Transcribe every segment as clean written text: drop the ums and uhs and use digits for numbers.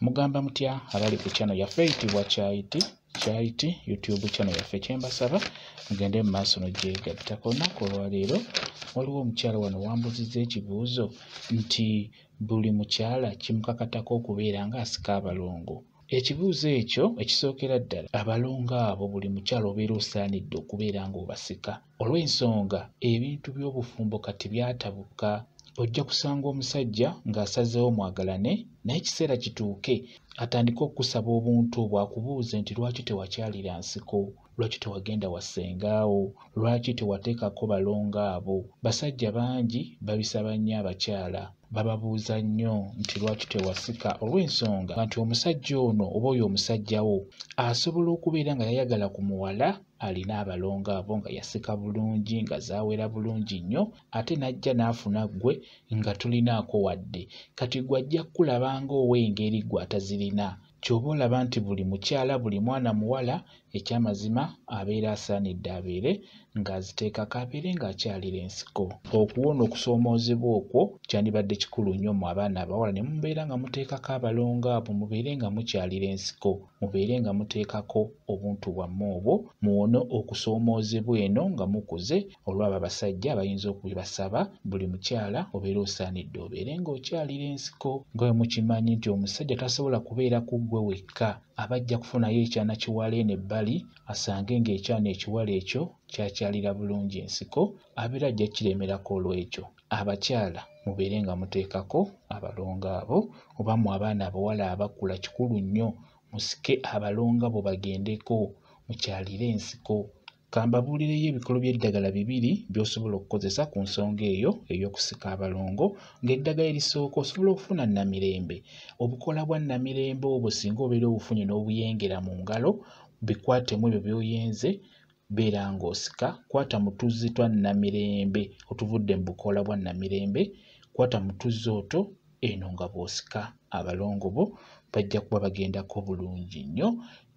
Mugamba mutya abali ku channel yaffe eyitibwa Charity YouTube channel yaffe, kyembasaba mugende mu maaso n'ogyegattako. Olunaku olwaleero waliwo omukyala wano wambuzizza ekibuuzo nti buli mukyala kimukakatako okubeera ng'asika abalongo. Ekibuuzo ekyo ekisookera ddala abalongo abo buli mukyala obeera osaanidde okubeera ng'obasika. Olw'ensonga ebintu by'obufumbo kati byatabuka. Ojja kusanga omusajja ng'asazeewo mwagalane naye ekiseera kituuke atandika okusaba obuntu bwakubuuze nti lwaki tewakyalira nsiko, lwaki tewagenda wassengaawo, lwaki tewateekako balongo abo. Basajja bangi babisaba nnyo abakyala, bababuuza nnyo nti lwaki tewasika, olw'ensonga nti omusajja ono oba oyo omusajja wo asobola okubeera nga yayagala ku muwala alina abalongo abo nga yasika bulungi nga zaawera bulungi nnyo, ate n'ajja n'afuna ggwe nga tolinaako wadde. Kati ggwe ajja kulaba ng'ow'engeri ggwe atazirina. Ky'oba olaba nti buli mukyala buli mwana muwala ekyamazima abeera asaanidde abeere ng'aziteekako abeere ng'akyalira ensiko. Okuwona okusoomoozebwa okwo kyandibadde kikulu nnyo mu abaana abawala ne mubeera nga muteekako abalongo abo, mubeere nga mukyalira ensiko, mubeere nga muteekako obuntu bwammwe obwo, muwone okusoomoozebwa eno nga mukuze olw'abo abasajja abayinza okubasaba. Buli mukyala obeera osaanidde obeere ng'okyalira ensiko. Nga bwe mukimanyi nti omusajja tasobola kubeera ku ggwe wekka, aba ajja kufunayo ekyana kiwala eno ebbali asange ng'ekyana ekiwala ekyo kyakyalira bulungi ensiko, abeera ajja kiremerako. Olw'ekyo abakyala mubeere nga muteekako abalongo abo, oba mu abaana abawala abakula kikulu nnyo musike abalongo abo bagendeko, mukyalire ensiko. Kambabuulireyo ebikolo by'eddagala 2 by'osobola okukozesa ku nsonga eyo ey'okusika abalongo. Ng'eddagala erisooka osobola okufuna namirembe. Obukola bwa namirembe obwo singa obeera obufunye n'obuyengera mu ngalo, bikwatemu ebyo by'oyenze beera ng'osika. Kwata mu tuzzi twa namirembe otuvudde mu bukola bwa namirembe, kwata mu tuzzi otwo eno nga bw'osika abalongo bo bajja kuba bagendako bulungi nnyo.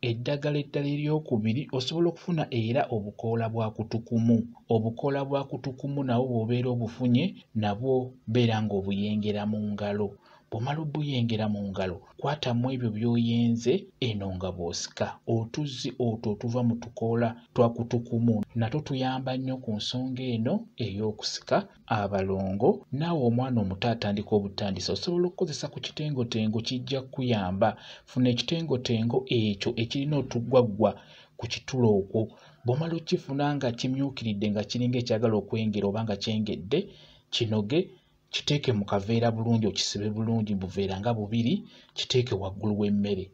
Eddagala eddala eryokubiri osobola okufuna era obukoola bwa kutukumu. Obukoola bwa kutukumu nabwo bw'obeera obufunye nabwo beera ng'obuyengera mu ngalo. Bw'omala obuyengera mu ngalo kwatamu ebyo by'oyenze eno nga bw'osika. Otuzzi otwo otuva mu tukoola twa kutukumu natwo tuyamba nnyo ku nsonga eno ey'okusika abalongo. Naawe omwana omuto atandika obutandisi osobola okukozesa ku kitengotengo, kijja kuyamba. Funa ekitengotengo ekyo ekirina otuggwaggwa ku kitulo okwo. Bw'omala okifuna nga kimyukiridde nga kiringa ekyagala okwengera oba nga kyengedde, kinoge kiteeke mu kaveera bulungi, okisibe bulungi mu buveera nga 2, kiteeke waggulu w'emmere.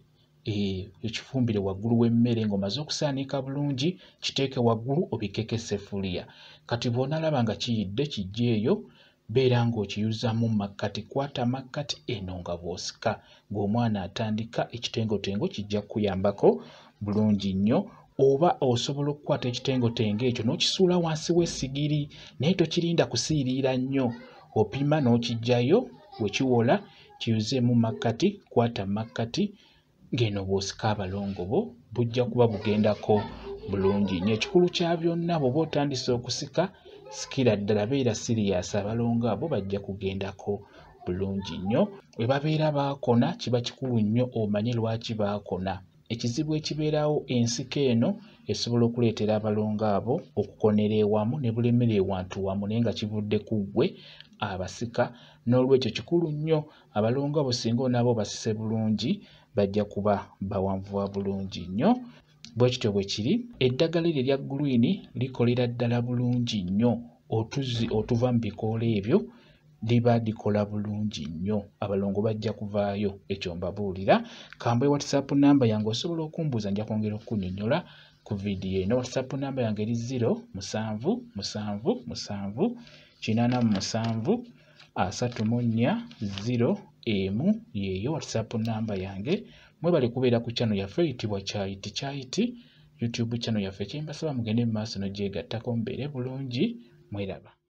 Ekifumbire waggulu w'emmere ng'omaze okusaanika bulungi, kiteeke waggulu obikeke essefuliya. Kati bw'onalaba nga kiyidde kiggyeeyo, beera ng'okiyuzamu makkati. Kwata makkati eno nga bw'osika. Ng'omwana atandika ekitengotengo kijja kuyambako bulungi nnyo. Oba osobola okukwata ekitengotengo ekyo n'okisuula wansi w'essigiri, naye tokirinda kusiiriira nnyo. Opima n'okiggyayo, we kiwola kiyuzeemu makkati. Kwata makkati ng'eno bw'osika abalongo bo bujja kuba bugendako bulungi nnyo. Ekikulu kya byonna bw'oba otandise okusika, sikira ddala, beera siriyasi, abalongo abo bajja kugendako bulungi nnyo. Bwe babeera baakona kiba kikulu nnyo omanye lwaki baakona. Ekizibu ekibeerawo ensiko eno esobola okuleetera abalongo abo okukonera ewamu ne bulemera ewantu wamu, naye nga kivudde ku ggwe abasika. N'olwekyo kikulu nnyo abalongo abo singa onaabo basise bulungi bajja kuba bawanvuwa bulungi nnyo. Bwe kityo bwe kiri. Eddagala eryo erya green likolera ddala bulungi nnyo. Otuzzi otuva mu bikoola ebyo liba likola bulungi nnyo. Abalongo bajja kuvaayo, ekyo mbabuulira. Kambwe WhatsApp namba yange osobola okumbuuza, nja kwongera okukunnyonnyola ku vidiyo eno. WhatsApp namba yange eri 077873401 yeeyo WhatsApp namba yange. Mwebale kubeera ku channel yaffe eyitibwa Charity YouTube channel yaffe. Kyembasaba mugende mu maaso n'ogyegattako mubeere bulungi. Mweraba.